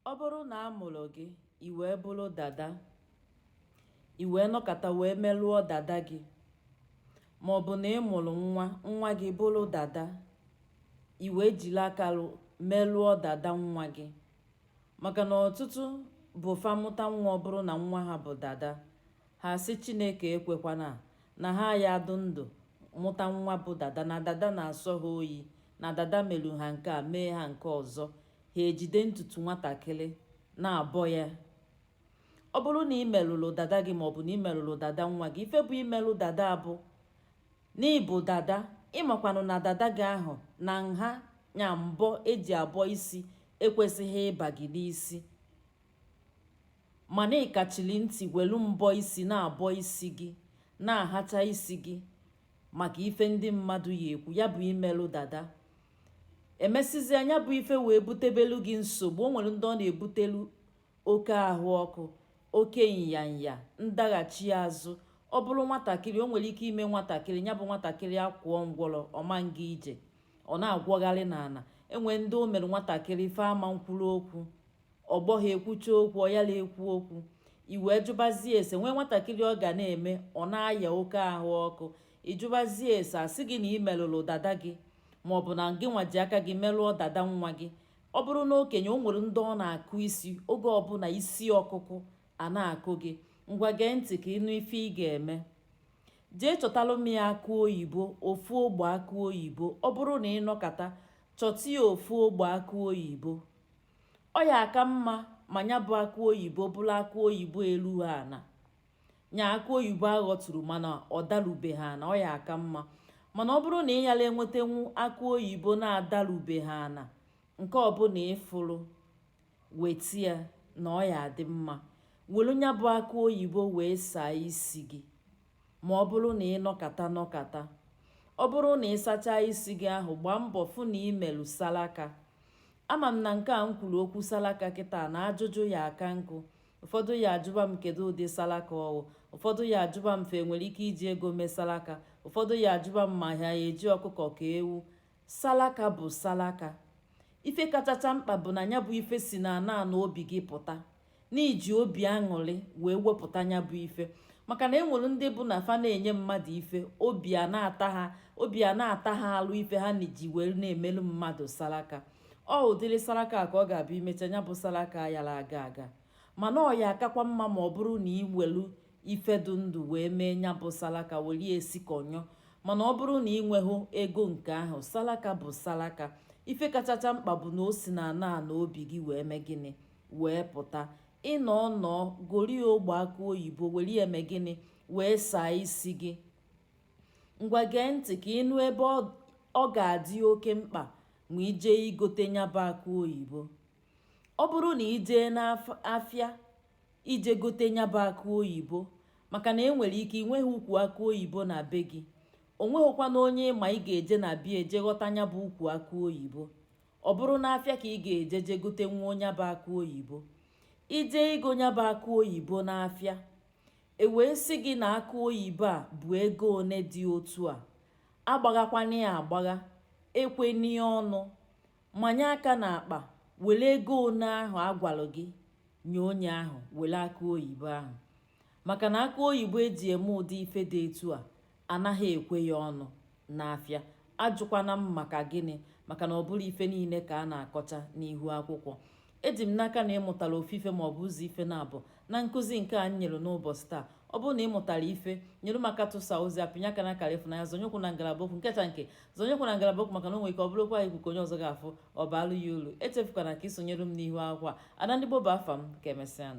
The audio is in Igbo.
Ọ bụrụ na a mụrụ gị i wee bụrụ dada, i wee nọkata wee merụọ dada gị, ma ọ bụ na ị mụrụ nwa gị bụrụ dada, i wee jiri aka merụọ dada nwa gị. Maka na ọtụtụ bụ famụta nwa, ọ bụrụ na nwa ha bụ dada, ha sị Chineke ekwekwana na ha ya adụ ndụ mụta nwa bụ dada, na dada na-asọ ha oyi, na dada merụ ha nke a mee ha nke ọzọ. Ha ejide ntutu nwatakịrị na-abọ ya. Ọ bụrụ na ị merụrụ dada gị maọbụ na ị merụrụ dada nwa gị, ife bụ imerụ dada abụ n'ịbụ dada, ịmakwanụ na dada gị ahụ na nha nya mbọ eji abọ isi ekwesịghị ịba gị n'isi, mana ịkachiri ntị welu mbọ isi na-abọ isi gị, na-ahacha isi gị maka ife ndị mmadụ ya ekwu. Ya bụ imerụ dada. Emesizi anya bụ ife wee butebelu gị nsogbu. O nwere ndị ọ na-ebutelu oke ahụ ọkụ, oke nyanya, ndaghachi azụ. Ọ bụrụ nwatakịrị, o nwere ike ime nwatakịrị, ya bụ nwatakịrị akwụọ ngwọrọ ọma nga ije, ọ na-agwọgharị n'ala. Enwe ndị o mere nwatakịrị ife ama nkwuru okwu, ọgbọ ha ekwucha okwu, ọ yala ekwu okwu, iwee jụbazie ese. Nwee nwatakịrị ọ ga na-eme ọ na-aya oke ahụ ọkụ, ịjụbazie ese asị gị na ị merụrụ dada gị, maọbụ na gị nwa ji aka gị merụọ dada nwa gị. Ọ bụrụ na okenye, o nwere ndị ọ na-akụ isi oge ọbụla isi ọkụkụ a na-akụ gị. Ngwa gee ntị ka ịnụ ife ị ga-eme. Jee chọtalụ m ya akụ oyibo, ofu ogbe akụ oyibo. Ọ bụrụ na ị nọkata chọta ya ofu ogbe akụ oyibo, ọ ya aka mma ma ya bụ akụ oyibo bụrụ akụ oyibo elu ha ana, nya akụ oyibo aghọturu mana ọ darubeghị ana, ọ ya aka mma. Mana ọ bụrụ na ị yala enwetenwu akụ oyibo na-adarubeghị ana, nke ọbụla ịfụrụ weta ya, na ọ ya adị mma. Welu nya bụ akụ oyibo wee saa isi gị. Ma ọ bụrụ na ị nọkata, ọ bụrụ na ị sachaa isi gị ahụ, gbaa mbọ fụ na ị merụ salaka. Ama m na nke a m kwuru okwu salaka kịta na ajụjụ ya aka nkụ. Ụfọdụ ya ajụba m kedu ụdị salaka ọwụ. Ụfọdụ ya ajụba m fe nwere ike iji ego mee salaka. Ụfọdụ ya ajụba m ma ha eji ọkụkọ ka ewu. Salaka bụ salaka. Ife kachacha mkpa bụ na ya bụ ife si na ana obi gị pụta, n'iji obi aṅụrị wee wepụta ya bụ ife. Maka na enwere ndị bụ na fa na-enye mmadụ ife, obi a na-ata ha alụ ife ha ji wee na-emelu mmadụ salaka. Ọ ụdịrị salaka ka ọ ga-abụ imecha ya bụ salaka yara aga aga. Mana ọ ya akakwa mma ma ọ bụrụ na ị welu ife dị ndụ wee mee ya bụ salaka, weli esikọnyọ. Mana ọ bụrụ na ị nweghị ego nke ahụ, salaka bụ salaka. Ife kachacha mkpa bụ na o si na ana obi gị wee mee gịnị, wee pụta. Ịnọ gori ogbe akụ oyibo were eme gịnị, wee saa isi gị. Ngwa gee ntị ka ịnụ ebe ọ ga-adị oke mkpa ma ijee igote nya bụ akụ oyibo. Ọ bụrụ na ijee n'afịa ije gote nya bụ akụ oyibo, maka na enwere ike inweghị ukwu akụ oyibo na be gị, o nweghịkwana onye ma ị ga-eje na bịa eje ghọta nya bụ ukwu akụ oyibo. Ọ bụrụ n'afịa ka ị ga-eje gote nwuo nya bụ akụ oyibo. Ije igo nya bụ akụ oyibo n'afịa, e wee sị gị na akụ oyibo a bụ ego one dị otu a, agbaghakwana ya agbagha, ekweni ọnụ, manye aka na akpa, were ego one ahụ agwalụ gị nye onye ahụ, were akụ oyibo ahụ. Maka na akụ oyibo eji eme ụdị ife dị etu a anaghị ekwe ya ọnụ n'afịa. Ajụkwana m maka gịnị, maka na ọ bụrụ ife niile ka a na-akọcha n'ihu akwụkwọ. Eji m n'aka na ịmụtara ofufe maọbụ ụzọ ife na-abụ na nkụzi nke a nyere n'ụbọchị taa. Ọ bụrụ na ị mụtara ife, nyere maka tụsa ozi apịnye aka na akara ịfụnanya, zọnyekwu na ngalaba okwu nkecha nke zọnyekwu na ngalaba okwu, maka na o nwere ike ọ bụrụkwa ikuku onye ọzọ ga-afụ ọ baalụ ya ulu. Echefukwana ka ị sonyere m n'ihu akwụkwọ a. Ada Ndị Igbo bụ afa m. Ka emesịa.